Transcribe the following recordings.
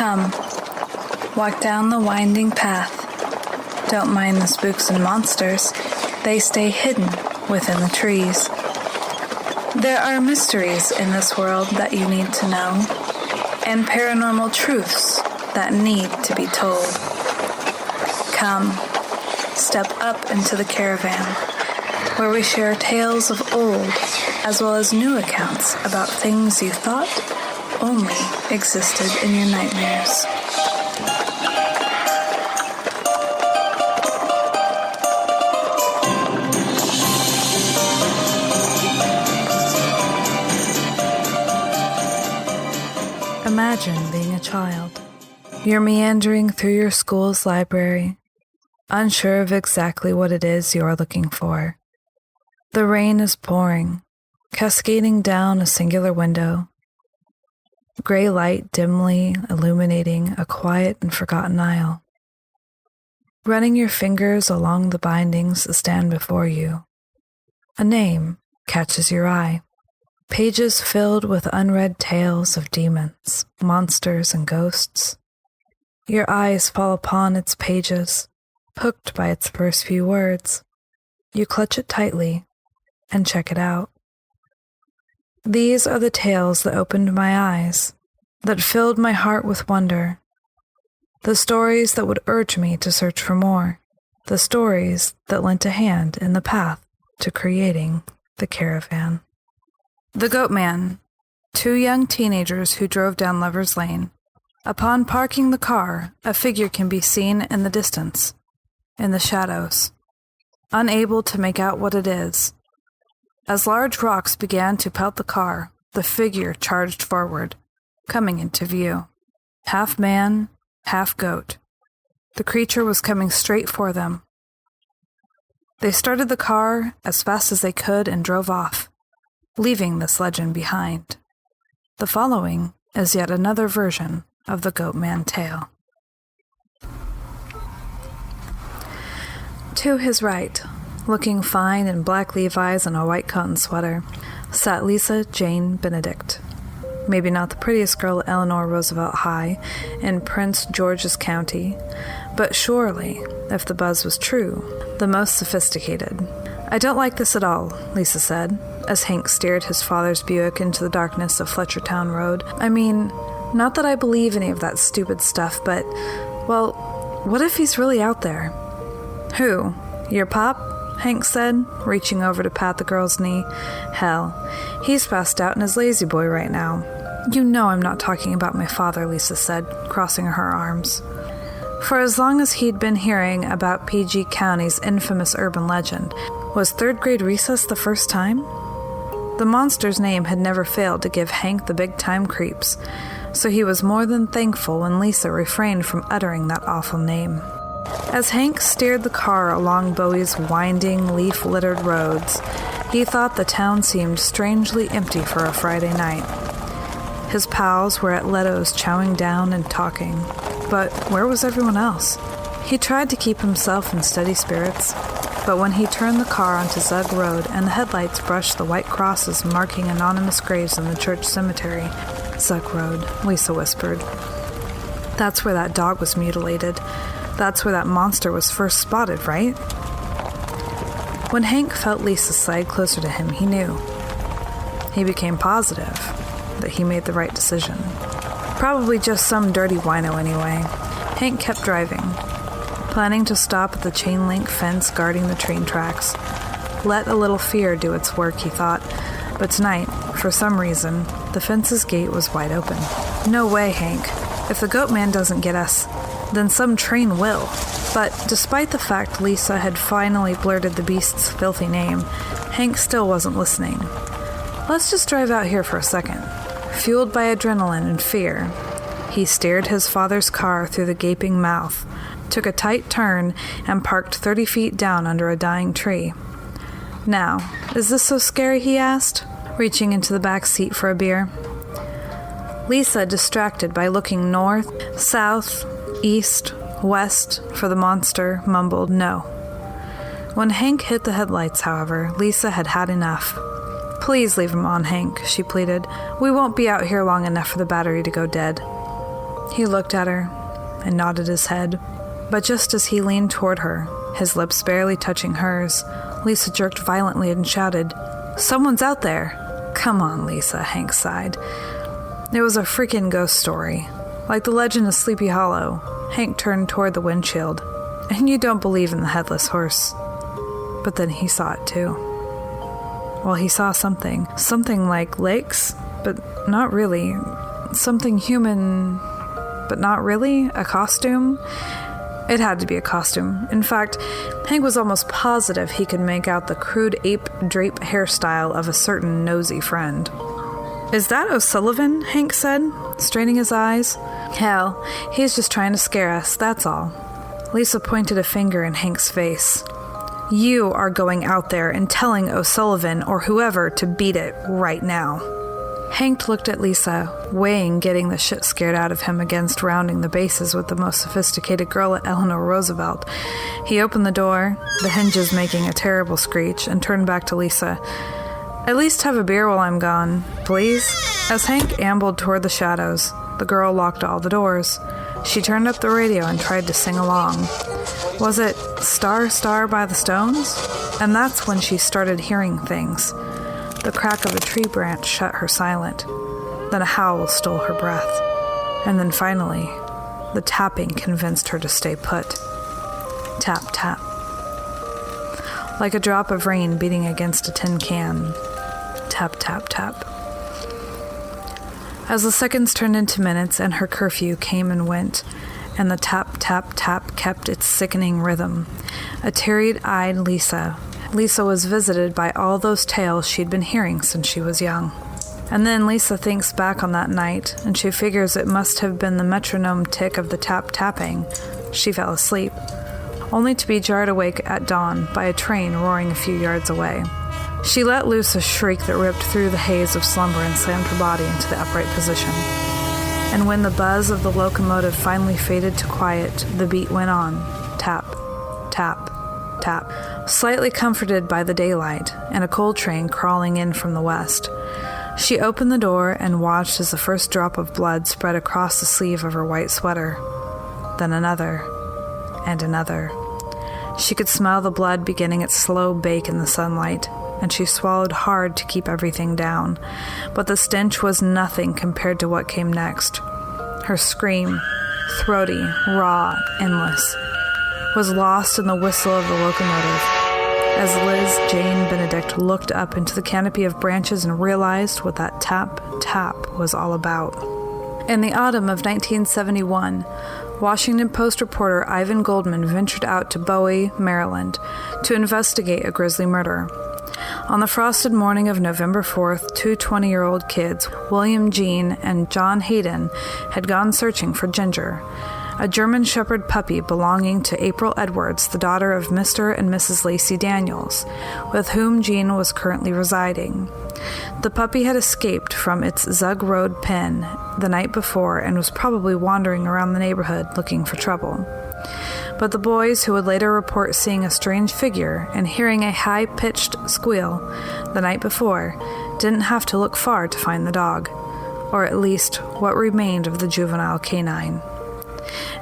Come, walk down the winding path. Don't mind the spooks and monsters. They stay hidden within the trees. There are mysteries in this world that you need to know, and paranormal truths that need to be told. Come, step up into the Caravan, where we share tales of old as well as new accounts about things you thought only existed in your nightmares. Imagine being a child. You're meandering through your school's library, unsure of exactly what it is you are looking for. The rain is pouring, cascading down a singular window. Gray light dimly illuminating a quiet and forgotten aisle. Running your fingers along the bindings that stand before you, a name catches your eye. Pages filled with unread tales of demons, monsters, and ghosts. Your eyes fall upon its pages, hooked by its first few words. You clutch it tightly and check it out. These are the tales that opened my eyes, that filled my heart with wonder. The stories that would urge me to search for more. The stories that lent a hand in the path to creating the Caravan. The Goatman, two young teenagers who drove down Lover's Lane. Upon parking the car, a figure can be seen in the distance, in the shadows, unable to make out what it is. As large rocks began to pelt the car, the figure charged forward, coming into view. Half man, half goat. The creature was coming straight for them. They started the car as fast as they could and drove off, leaving this legend behind. The following is yet another version of the Goatman tale. To his right, looking fine in black Levi's and a white cotton sweater, sat Lisa Jane Benedict. Maybe not the prettiest girl at Eleanor Roosevelt High in Prince George's County, but surely, if the buzz was true, the most sophisticated. "I don't like this at all," Lisa said, as Hank steered his father's Buick into the darkness of Fletchertown Road. "I mean, not that I believe any of that stupid stuff, but, well, what if he's really out there?" "Who? Your pop?" Hank said, reaching over to pat the girl's knee. "Hell, he's passed out in his lazy boy right now." "You know I'm not talking about my father," Lisa said, crossing her arms. For as long as he'd been hearing about PG County's infamous urban legend, was third grade recess the first time? The monster's name had never failed to give Hank the big-time creeps, so he was more than thankful when Lisa refrained from uttering that awful name. As Hank steered the car along Bowie's winding, leaf-littered roads, he thought the town seemed strangely empty for a Friday night. His pals were at Leto's chowing down and talking, but where was everyone else? He tried to keep himself in steady spirits, but when he turned the car onto Zug Road and the headlights brushed the white crosses marking anonymous graves in the church cemetery, "Zug Road," Lisa whispered. "That's where that dog was mutilated. That's where that monster was first spotted, right?" When Hank felt Lisa slide closer to him, he knew. He became positive that he made the right decision. Probably just some dirty wino anyway. Hank kept driving, planning to stop at the chain-link fence guarding the train tracks. Let a little fear do its work, he thought, but tonight, for some reason, the fence's gate was wide open. "No way, Hank. If the Goatman doesn't get us, then some train will." But despite the fact Lisa had finally blurted the beast's filthy name, Hank still wasn't listening. "Let's just drive out here for a second." Fueled by adrenaline and fear, he steered his father's car through the gaping mouth, took a tight turn, and parked 30 feet down under a dying tree. "Now, is this so scary?" he asked, reaching into the back seat for a beer. Lisa, distracted by looking north, south, east, west for the monster, mumbled no. When Hank hit the headlights, however, Lisa had had enough. "Please leave him on, Hank," she pleaded. "We won't be out here long enough for the battery to go dead." He looked at her and nodded his head, but just as he leaned toward her, his lips barely touching hers, Lisa jerked violently and shouted, "Someone's out there!" "Come on, Lisa," Hank sighed. It was a freaking ghost story. Like the legend of Sleepy Hollow. Hank turned toward the windshield. "And you don't believe in the headless horse." But then he saw it too. Well, he saw something. Something like legs, but not really. Something human, but not really. A costume? It had to be a costume. In fact, Hank was almost positive he could make out the crude ape drape hairstyle of a certain nosy friend. "Is that O'Sullivan?" Hank said, straining his eyes. "Hell, he's just trying to scare us, that's all." Lisa pointed a finger in Hank's face. "You are going out there and telling O'Sullivan or whoever to beat it right now." Hank looked at Lisa, weighing getting the shit scared out of him against rounding the bases with the most sophisticated girl at Eleanor Roosevelt. He opened the door, the hinges making a terrible screech, and turned back to Lisa. "At least have a beer while I'm gone, please?" As Hank ambled toward the shadows, the girl locked all the doors. She turned up the radio and tried to sing along. Was it Star, Star by the Stones? And that's when she started hearing things. The crack of a tree branch shut her silent. Then a howl stole her breath. And then finally, the tapping convinced her to stay put. Tap, tap. Like a drop of rain beating against a tin can. Tap, tap, tap. As the seconds turned into minutes and her curfew came and went, and the tap, tap, tap kept its sickening rhythm, a teary-eyed Lisa was visited by all those tales she'd been hearing since she was young. And then Lisa thinks back on that night, and she figures it must have been the metronome tick of the tap-tapping. She fell asleep, only to be jarred awake at dawn by a train roaring a few yards away. She let loose a shriek that ripped through the haze of slumber and slammed her body into the upright position. And when the buzz of the locomotive finally faded to quiet, the beat went on. Tap, tap, tap. Slightly comforted by the daylight and a coal train crawling in from the west, she opened the door and watched as the first drop of blood spread across the sleeve of her white sweater. Then another, and another. She could smell the blood beginning its slow bake in the sunlight, and she swallowed hard to keep everything down, but the stench was nothing compared to what came next. Her scream, throaty, raw, endless, was lost in the whistle of the locomotive, as Liz Jane Benedict looked up into the canopy of branches and realized what that tap, tap was all about. In the autumn of 1971, Washington Post reporter Ivan Goldman ventured out to Bowie, Maryland, to investigate a grisly murder. On the frosted morning of November 4th, two 20-year-old kids, William Jean and John Hayden, had gone searching for Ginger, a German Shepherd puppy belonging to April Edwards, the daughter of Mr. and Mrs. Lacey Daniels, with whom Jean was currently residing. The puppy had escaped from its Zug Road pen the night before and was probably wandering around the neighborhood looking for trouble. But the boys, who would later report seeing a strange figure and hearing a high-pitched squeal the night before, didn't have to look far to find the dog, or at least what remained of the juvenile canine.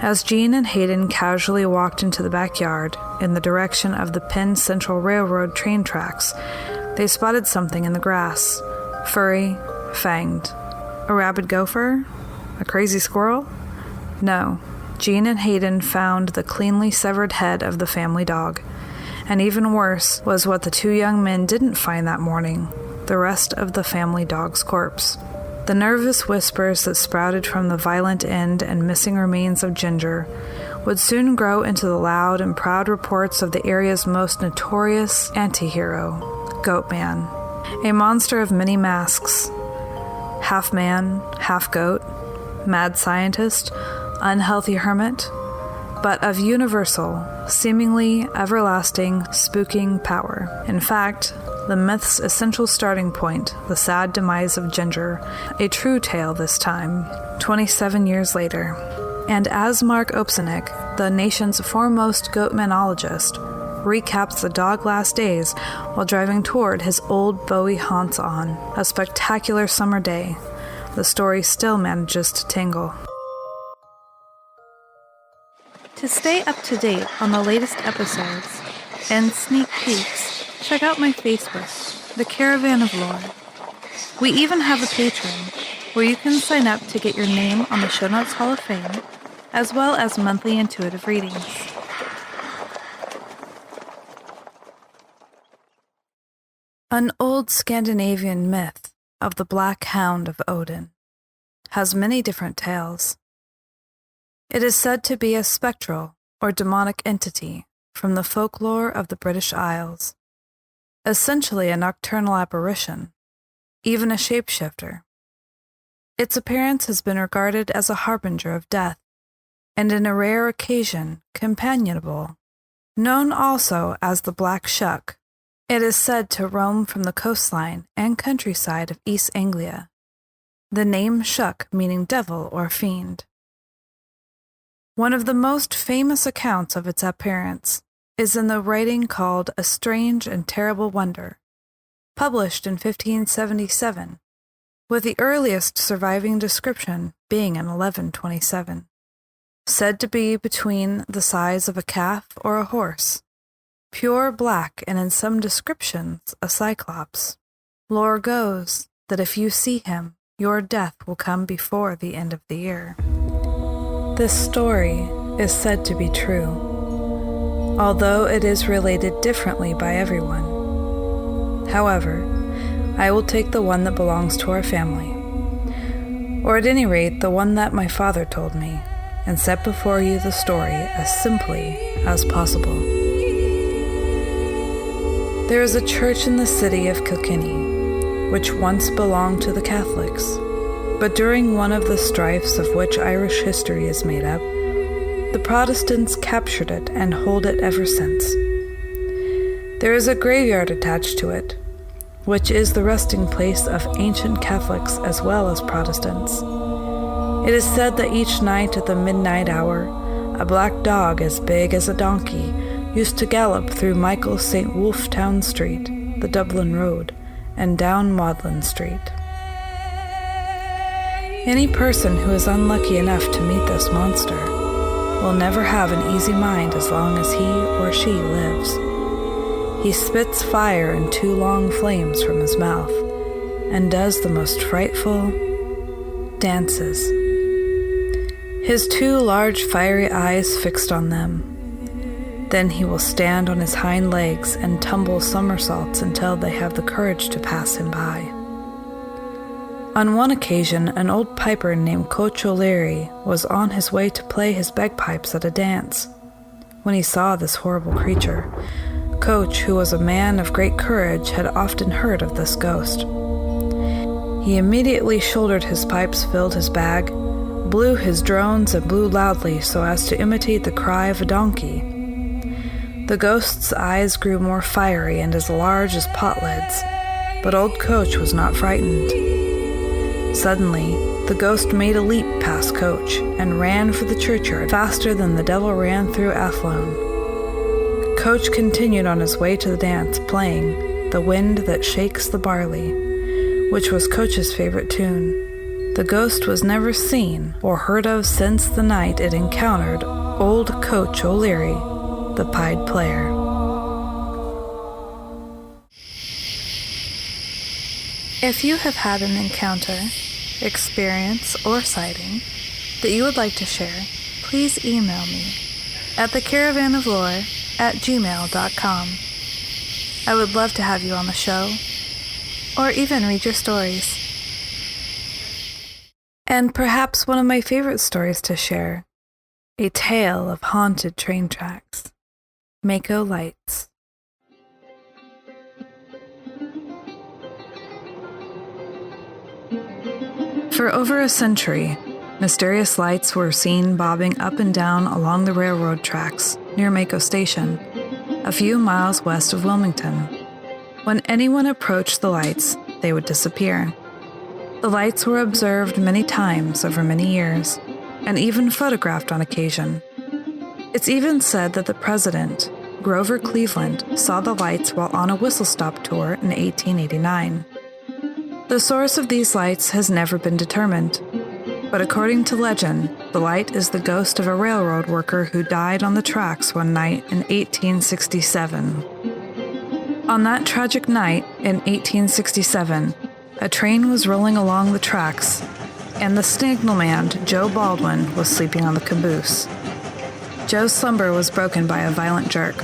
As Jean and Hayden casually walked into the backyard in the direction of the Penn Central Railroad train tracks, they spotted something in the grass, furry, fanged. A rabid gopher? A crazy squirrel? No. Jean and Hayden found the cleanly severed head of the family dog. And even worse was what the two young men didn't find that morning, the rest of the family dog's corpse. The nervous whispers that sprouted from the violent end and missing remains of Ginger would soon grow into the loud and proud reports of the area's most notorious anti-hero, Goatman, a monster of many masks, half man, half goat, mad scientist, unhealthy hermit, but of universal, seemingly everlasting, spooking power. In fact, the myth's essential starting point, the sad demise of Ginger, a true tale this time, 27 years later. And as Mark Opsenik, the nation's foremost goatmanologist, recaps the dog last days while driving toward his old Bowie haunts on a spectacular summer day, the story still manages to tingle. To stay up to date on the latest episodes and sneak peeks, check out my Facebook, The Caravan of Lore. We even have a Patreon, where you can sign up to get your name on the Show Notes Hall of Fame, as well as monthly intuitive readings. An old Scandinavian myth of the Black Hound of Odin has many different tales. It is said to be a spectral or demonic entity from the folklore of the British Isles, essentially a nocturnal apparition, even a shapeshifter. Its appearance has been regarded as a harbinger of death, and in a rare occasion, companionable. Known also as the Black Shuck, it is said to roam from the coastline and countryside of East Anglia, the name Shuck meaning devil or fiend. One of the most famous accounts of its appearance is in the writing called A Strange and Terrible Wonder, published in 1577, with the earliest surviving description being in 1127, said to be between the size of a calf or a horse, pure black and in some descriptions a cyclops. Lore goes that if you see him, your death will come before the end of the year. This story is said to be true, although it is related differently by everyone. However, I will take the one that belongs to our family, or at any rate the one that my father told me, and set before you the story as simply as possible. There is a church in the city of Kilkenny, which once belonged to the Catholics, but during one of the strifes of which Irish history is made up, the Protestants captured it and hold it ever since. There is a graveyard attached to it, which is the resting place of ancient Catholics as well as Protestants. It is said that each night at the midnight hour, a black dog as big as a donkey used to gallop through Michael St. Wulftown Street, the Dublin Road, and down Magdalen Street. Any person who is unlucky enough to meet this monster will never have an easy mind as long as he or she lives. He spits fire in 2 long flames from his mouth and does the most frightful dances. His 2 large fiery eyes fixed on them. Then he will stand on his hind legs and tumble somersaults until they have the courage to pass him by. On one occasion, an old piper named Coach O'Leary was on his way to play his bagpipes at a dance, when he saw this horrible creature. Coach, who was a man of great courage, had often heard of this ghost. He immediately shouldered his pipes, filled his bag, blew his drones, and blew loudly so as to imitate the cry of a donkey. The ghost's eyes grew more fiery and as large as pot lids, but old Coach was not frightened. Suddenly, the ghost made a leap past Coach and ran for the churchyard faster than the devil ran through Athlone. Coach continued on his way to the dance, playing The Wind That Shakes the Barley, which was Coach's favorite tune. The ghost was never seen or heard of since the night it encountered old Coach O'Leary, the pied player. If you have had an encounter, experience, or sighting that you would like to share, please email me at thecaravanoflore@gmail.com. I would love to have you on the show, or even read your stories. And perhaps one of my favorite stories to share, a tale of haunted train tracks, Maco Lights. For over a century, mysterious lights were seen bobbing up and down along the railroad tracks near Maco Station, a few miles west of Wilmington. When anyone approached the lights, they would disappear. The lights were observed many times over many years, and even photographed on occasion. It's even said that the president, Grover Cleveland, saw the lights while on a whistle-stop tour in 1889. The source of these lights has never been determined. But according to legend, the light is the ghost of a railroad worker who died on the tracks one night in 1867. On that tragic night in 1867, a train was rolling along the tracks, and the signalman, Joe Baldwin, was sleeping on the caboose. Joe's slumber was broken by a violent jerk.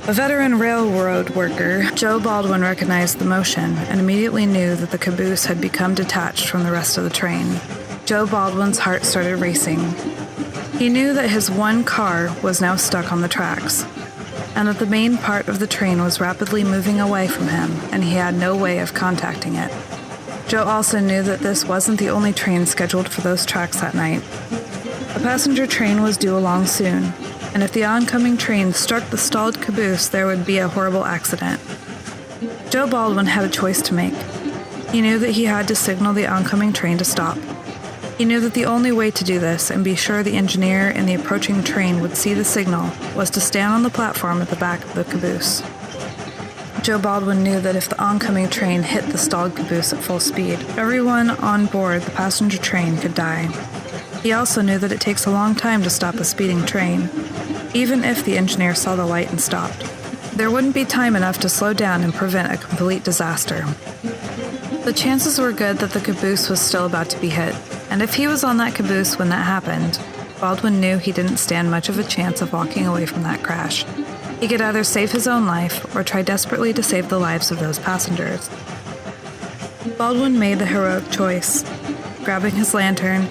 A veteran railroad worker, Joe Baldwin recognized the motion and immediately knew that the caboose had become detached from the rest of the train. Joe Baldwin's heart started racing. He knew that his one car was now stuck on the tracks, and that the main part of the train was rapidly moving away from him, and he had no way of contacting it. Joe also knew that this wasn't the only train scheduled for those tracks that night. A passenger train was due along soon, and if the oncoming train struck the stalled caboose, there would be a horrible accident. Joe Baldwin had a choice to make. He knew that he had to signal the oncoming train to stop. He knew that the only way to do this and be sure the engineer in the approaching train would see the signal was to stand on the platform at the back of the caboose. Joe Baldwin knew that if the oncoming train hit the stalled caboose at full speed, everyone on board the passenger train could die. He also knew that it takes a long time to stop a speeding train, even if the engineer saw the light and stopped. There wouldn't be time enough to slow down and prevent a complete disaster. The chances were good that the caboose was still about to be hit, and if he was on that caboose when that happened, Baldwin knew he didn't stand much of a chance of walking away from that crash. He could either save his own life or try desperately to save the lives of those passengers. Baldwin made the heroic choice. Grabbing his lantern,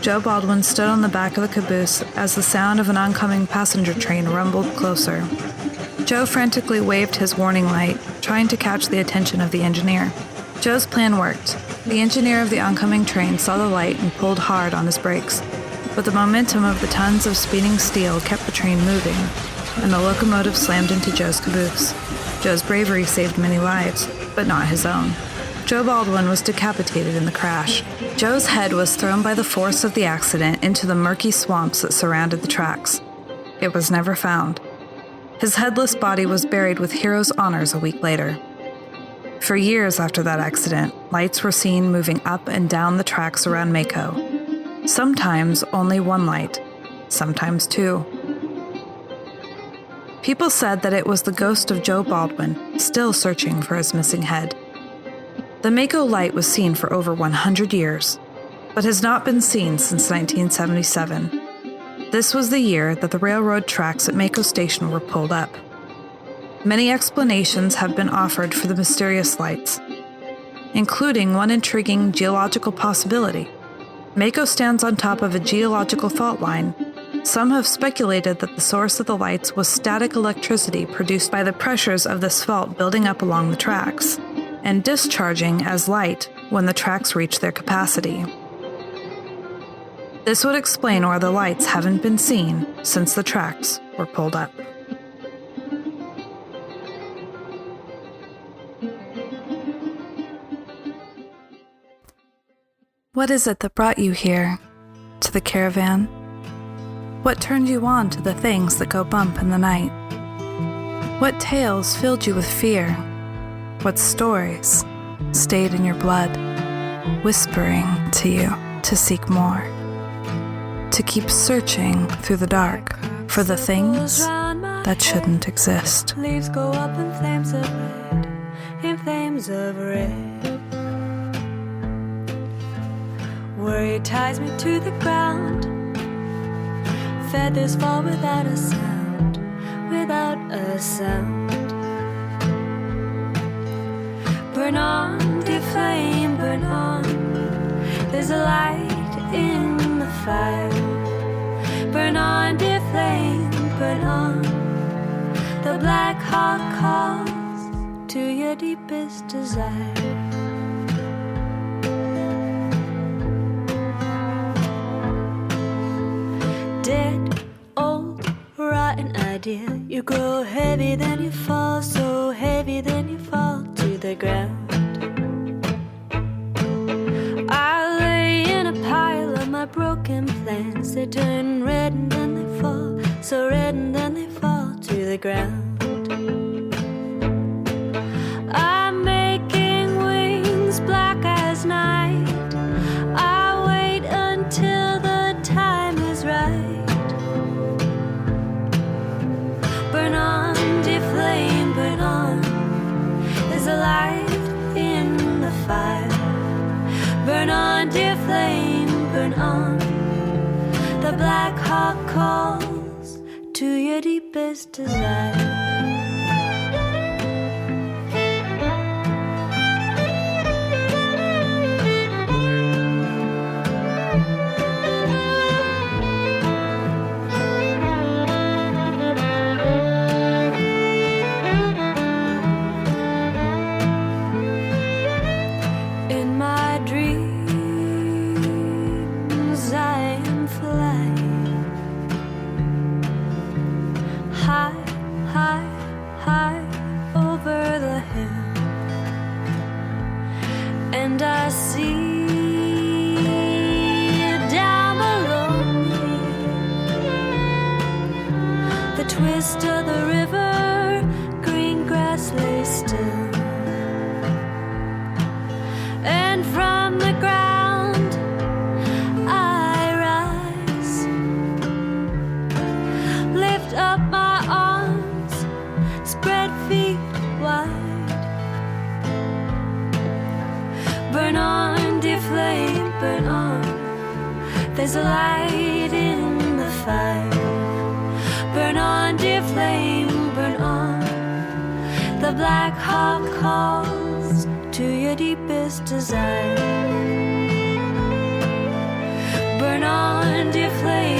Joe Baldwin stood on the back of the caboose as the sound of an oncoming passenger train rumbled closer. Joe frantically waved his warning light, trying to catch the attention of the engineer. Joe's plan worked. The engineer of the oncoming train saw the light and pulled hard on his brakes, but the momentum of the tons of speeding steel kept the train moving, and the locomotive slammed into Joe's caboose. Joe's bravery saved many lives, but not his own. Joe Baldwin was decapitated in the crash. Joe's head was thrown by the force of the accident into the murky swamps that surrounded the tracks. It was never found. His headless body was buried with hero's honors a week later. For years after that accident, lights were seen moving up and down the tracks around Maco. Sometimes only one light, sometimes two. People said that it was the ghost of Joe Baldwin, still searching for his missing head. The Maco Light was seen for over 100 years, but has not been seen since 1977. This was the year that the railroad tracks at Maco Station were pulled up. Many explanations have been offered for the mysterious lights, including one intriguing geological possibility. Maco stands on top of a geological fault line. Some have speculated that the source of the lights was static electricity produced by the pressures of this fault building up along the tracks and discharging as light when the tracks reach their capacity. This would explain why the lights haven't been seen since the tracks were pulled up. What is it that brought you here, to the Caravan? What turned you on to the things that go bump in the night? What tales filled you with fear? What stories stayed in your blood, whispering to you to seek more, to keep searching through the dark for the things that shouldn't exist? Leaves go up in flames of red, in flames of red. Worry ties me to the ground, feathers fall without a sound, without a sound. Burn on, dear flame, burn on. There's a light in the fire. Burn on, dear flame, burn on. The black heart calls to your deepest desire. Dead, old, rotten idea. You grow heavy, then you fall, so heavy, then you fall to the ground. I lay in a pile of my broken plans. They turn red and then they fall, so red and then they fall to the ground. I'm making wings black as night. I on, dear flame, burn on. The Black Hawk calls to your deepest desire. Twist of the river, green grass lay still, and from the ground I rise, lift up my arms, spread feet wide. Burn on, dear flame, burn on. There's a light in the fire. Burn on, dear flame, burn on. The Black Hawk calls to your deepest desire. Burn on, dear flame.